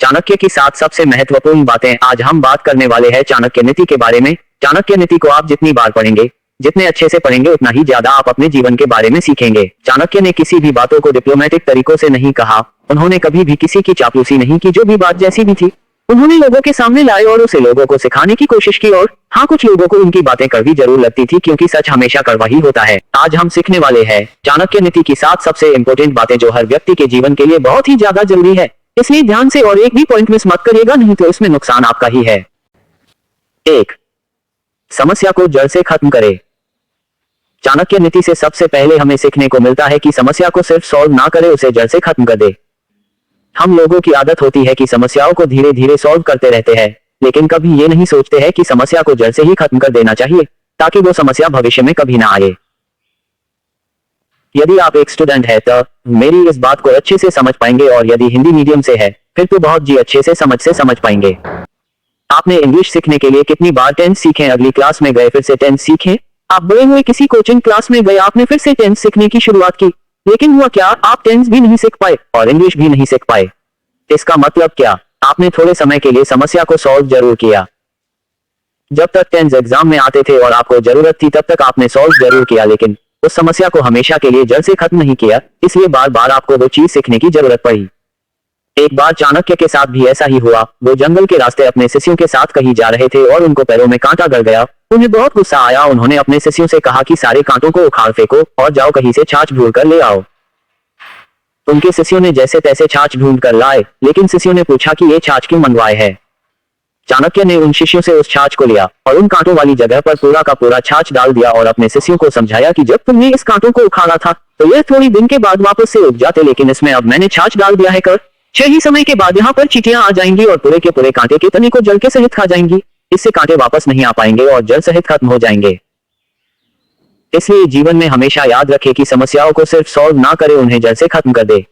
चाणक्य की 7 सबसे महत्वपूर्ण बातें। आज हम बात करने वाले हैं चाणक्य नीति के बारे में। चाणक्य नीति को आप जितनी बार पढ़ेंगे, जितने अच्छे से पढ़ेंगे, उतना ही ज्यादा आप अपने जीवन के बारे में सीखेंगे। चाणक्य ने किसी भी बातों को डिप्लोमेटिक तरीकों से नहीं कहा। उन्होंने कभी भी किसी की चापलूसी नहीं की। जो भी बात जैसी भी थी, उन्होंने लोगों के सामने लाई और उसे लोगों को सिखाने की कोशिश की। और हाँ, कुछ लोगों को उनकी बातें कड़वी जरूर लगती थी, क्योंकि सच हमेशा कड़वा ही होता है। आज हम सीखने वाले हैं चाणक्य नीति की 7 सबसे इंपॉर्टेंट बातें, जो हर व्यक्ति के जीवन के लिए बहुत ही ज्यादा जरूरी है। इसलिए ध्यान से और एक भी पॉइंट मिस मत करिएगा, नहीं तो इसमें नुकसान आपका ही है। 1. समस्या को जड़ से खत्म करें। चाणक्य नीति से सबसे पहले हमें सीखने को मिलता है कि समस्या को सिर्फ सॉल्व ना करे, उसे जड़ से खत्म कर दे। हम लोगों की आदत होती है कि समस्याओं को धीरे धीरे सॉल्व करते रहते हैं, लेकिन कभी ये नहीं सोचते हैं कि समस्या को जड़ से ही खत्म कर देना चाहिए, ताकि वो समस्या भविष्य में कभी ना आए। यदि आप एक स्टूडेंट है तो मेरी इस बात को अच्छे से समझ पाएंगे, और यदि हिंदी मीडियम से है फिर तो बहुत जी अच्छे से समझ पाएंगे। आपने इंग्लिश सीखने के लिए कितनी बार टेंस सीखे, अगली क्लास में गए फिर से टेंस सीखे। आप बड़े हुए किसी कोचिंग क्लास में गए, आपने फिर से टेंस सीखने की शुरुआत की, लेकिन हुआ क्या, आप टेंस भी नहीं सीख पाए और इंग्लिश भी नहीं सीख पाए। इसका मतलब क्या, आपने थोड़े समय के लिए समस्या को सॉल्व जरूर किया। जब तक टेंस एग्जाम में आते थे और आपको जरूरत थी, तब तक आपने सॉल्व जरूर किया, लेकिन उस समस्या को हमेशा के लिए जड़ से खत्म नहीं किया। इसलिए बार बार आपको वो चीज सीखने की जरूरत पड़ी। एक बार चाणक्य के साथ भी ऐसा ही हुआ। वो जंगल के रास्ते अपने शिष्यों के साथ कहीं जा रहे थे और उनको पैरों में कांटा गड़ गया। उन्हें बहुत गुस्सा आया। उन्होंने अपने शिष्यों से कहा कि सारे कांटों को उखाड़ फेंको और जाओ कहीं से छाछ ढूंढ कर ले आओ। उनके शिष्यों ने जैसे तैसे छाछ ढूंढ कर लाए, लेकिन शिष्यों ने पूछा कि ये छाछ क्यों मंगवाए है। चाणक्य ने उन शिष्यों से उस छाछ को लिया और उन कांटों वाली जगह पर पूरा का पूरा छाछ डाल दिया और अपने शिष्यों को समझाया कि जब तुमने इस कांटों को उखाड़ा था तो यह थोड़ी दिन के बाद वापस से उग जाते, लेकिन इसमें अब मैंने छाछ डाल दिया है कर ही समय के बाद यहाँ पर चींटियां आ जाएंगी और पूरे के पूरे कांटे के तने को जड़ के सहित खा जाएंगी। इससे कांटे वापस नहीं आ पाएंगे और जड़ सहित खत्म हो जाएंगे। इसलिए जीवन में हमेशा याद रखें कि समस्याओं को सिर्फ सॉल्व ना करे, उन्हें जड़ से खत्म कर दे।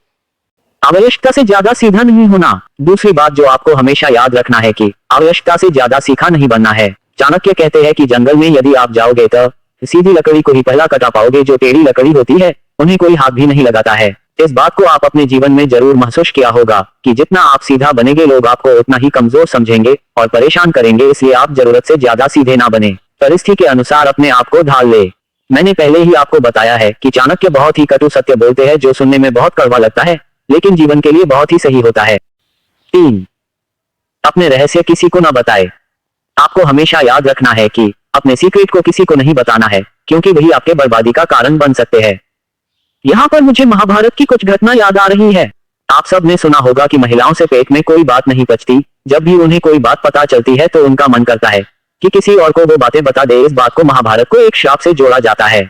आवश्यकता से ज्यादा सीधा नहीं होना। दूसरी बात जो आपको हमेशा याद रखना है कि आवश्यकता से ज्यादा सीखा नहीं बनना है। चाणक्य कहते हैं कि जंगल में यदि आप जाओगे तो सीधी लकड़ी को ही पहला कटा पाओगे, जो टेढ़ी लकड़ी होती है उन्हें कोई हाथ भी नहीं लगाता है। इस बात को आप अपने जीवन में जरूर महसूस किया होगा कि जितना आप सीधा बनेंगे, लोग आपको उतना ही कमजोर समझेंगे और परेशान करेंगे। इसलिए आप जरूरत से ज्यादा सीधे ना बने, परिस्थिति के अनुसार अपने आप को ढाल ले। मैंने पहले ही आपको बताया है कि चाणक्य बहुत ही कटु सत्य बोलते हैं, जो सुनने में बहुत कड़वा लगता है लेकिन जीवन के लिए बहुत ही सही होता है। 3. अपने रहस्य किसी को न बताए। आपको हमेशा याद रखना है कि अपने सीक्रेट को किसी को नहीं बताना है, क्योंकि वही आपके बर्बादी का कारण बन सकते हैं। यहाँ पर मुझे महाभारत की कुछ घटना याद आ रही है। आप सब ने सुना होगा कि महिलाओं से पेट में कोई बात नहीं पचती। जब भी उन्हें कोई बात पता चलती है तो उनका मन करता है कि किसी और को वो बातें बता दे। इस बात को महाभारत को एक श्राप से जोड़ा जाता है।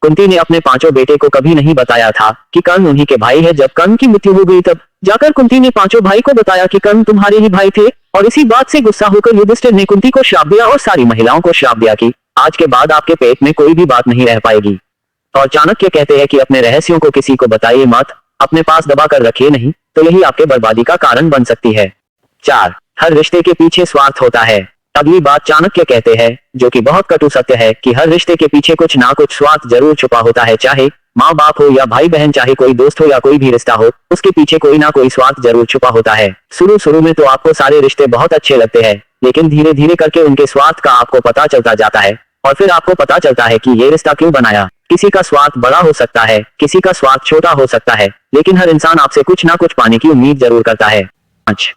कुंती ने अपने 5 बेटे को कभी नहीं बताया था कि कर्ण उन्हीं के भाई है। जब कर्ण की मृत्यु हो गई तब जाकर कुंती ने 5 भाई को बताया कि कर्ण तुम्हारे ही भाई थे, और इसी बात से गुस्सा होकर युधिष्ठिर ने कुंती को श्राप दिया और सारी महिलाओं को श्राप दिया कि आज के बाद आपके पेट में कोई भी बात नहीं रह पाएगी। और चाणक्य कहते हैं कि अपने रहस्यों को किसी को बताइए मत, अपने पास दबा कर रखिए, नहीं तो यही आपके बर्बादी का कारण बन सकती है। 4. हर रिश्ते के पीछे स्वार्थ होता है। अगली बात चाणक्य कहते हैं, जो कि बहुत कटु सत्य है, कि हर रिश्ते के पीछे कुछ ना कुछ स्वार्थ जरूर छुपा होता है। चाहे माँ बाप हो या भाई बहन, चाहे कोई दोस्त हो या कोई भी रिश्ता हो, उसके पीछे कोई ना कोई स्वार्थ जरूर छुपा होता है। शुरू में तो आपको सारे रिश्ते बहुत अच्छे लगते हैं, लेकिन धीरे धीरे करके उनके स्वार्थ का आपको पता चलता जाता है और फिर आपको पता चलता है कि ये रिश्ता क्यों बनाया। किसी का स्वार्थ बड़ा हो सकता है, किसी का स्वार्थ छोटा हो सकता है, लेकिन हर इंसान आपसे कुछ ना कुछ पाने की उम्मीद जरूर करता है। 5.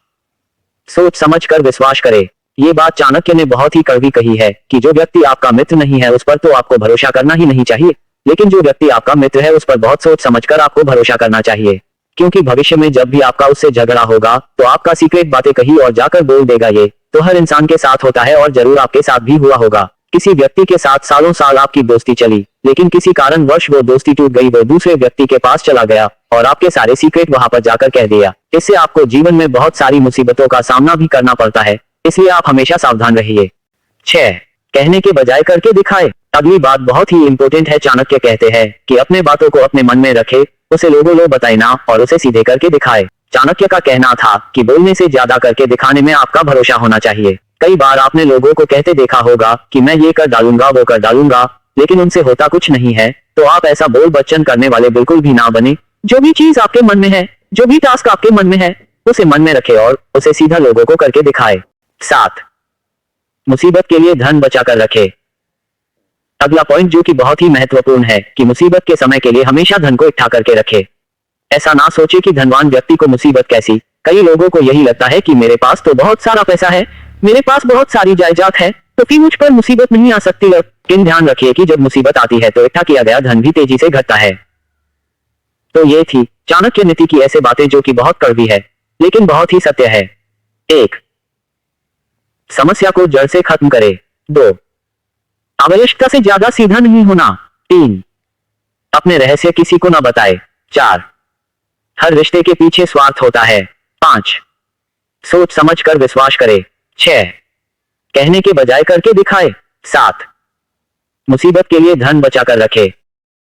सोच समझ कर विश्वास करे। ये बात चाणक्य ने बहुत ही कड़वी कही है कि जो व्यक्ति आपका मित्र नहीं है उस पर तो आपको भरोसा करना ही नहीं चाहिए, लेकिन जो व्यक्ति आपका मित्र है उस पर बहुत सोच समझकर आपको भरोसा करना चाहिए, क्योंकि भविष्य में जब भी आपका उससे झगड़ा होगा तो आपका सीक्रेट बातें कही और जाकर बोल देगा। ये तो हर इंसान के साथ होता है और जरूर आपके साथ भी हुआ होगा। किसी व्यक्ति के साथ सालों साल आपकी दोस्ती चली, लेकिन किसी कारणवश वो दोस्ती टूट गई, वो दूसरे व्यक्ति के पास चला गया और आपके सारे सीक्रेट वहां पर जाकर कह दिया। इससे आपको जीवन में बहुत सारी मुसीबतों का सामना भी करना पड़ता है, इसलिए आप हमेशा सावधान रहिए। 6. कहने के बजाय करके दिखाए। अगली बात बहुत ही इंपॉर्टेंट है। चाणक्य कहते हैं कि अपने बातों को अपने मन में रखे, उसे लोगों बताए ना, और उसे सीधे करके दिखाए। चाणक्य का कहना था कि बोलने से ज्यादा करके दिखाने में आपका भरोसा होना चाहिए। कई बार आपने लोगों को कहते देखा होगा कि मैं ये कर डालूंगा, वो कर डालूंगा, लेकिन उनसे होता कुछ नहीं है। तो आप ऐसा बोल बच्चन करने वाले बिल्कुल भी ना बने। जो भी चीज आपके मन में है, जो भी टास्क आपके मन में है, उसे मन में रखे और उसे सीधा लोगों को करके दिखाए। 7. मुसीबत के लिए धन बचा कर रखे। अगला पॉइंट जो कि बहुत ही महत्वपूर्ण है कि मुसीबत के समय के लिए हमेशा धन को इकट्ठा करके रखे। ऐसा ना सोचे कि धनवान व्यक्ति को मुसीबत कैसी। कई लोगों को यही लगता है कि मेरे पास तो बहुत सारा पैसा है, मेरे पास बहुत सारी जायदाद है, तो फिर मुझ पर मुसीबत नहीं आ सकती। लेकिन ध्यान रखिए कि जब मुसीबत आती है तो इकट्ठा किया गया धन भी तेजी से घटता है। तो ये थी चाणक्य नीति की ऐसे बातें जो कि बहुत कड़वी है लेकिन बहुत ही सत्य है। 1. समस्या को जड़ से खत्म करे। 2. आवश्यकता से ज्यादा सीधा नहीं होना। 3. अपने रहस्य किसी को न बताए। 4. हर रिश्ते के पीछे स्वार्थ होता है। 5. सोच समझ कर विश्वास करे। 6. कहने के बजाय करके दिखाए। 7. मुसीबत के लिए धन बचा कर रखे।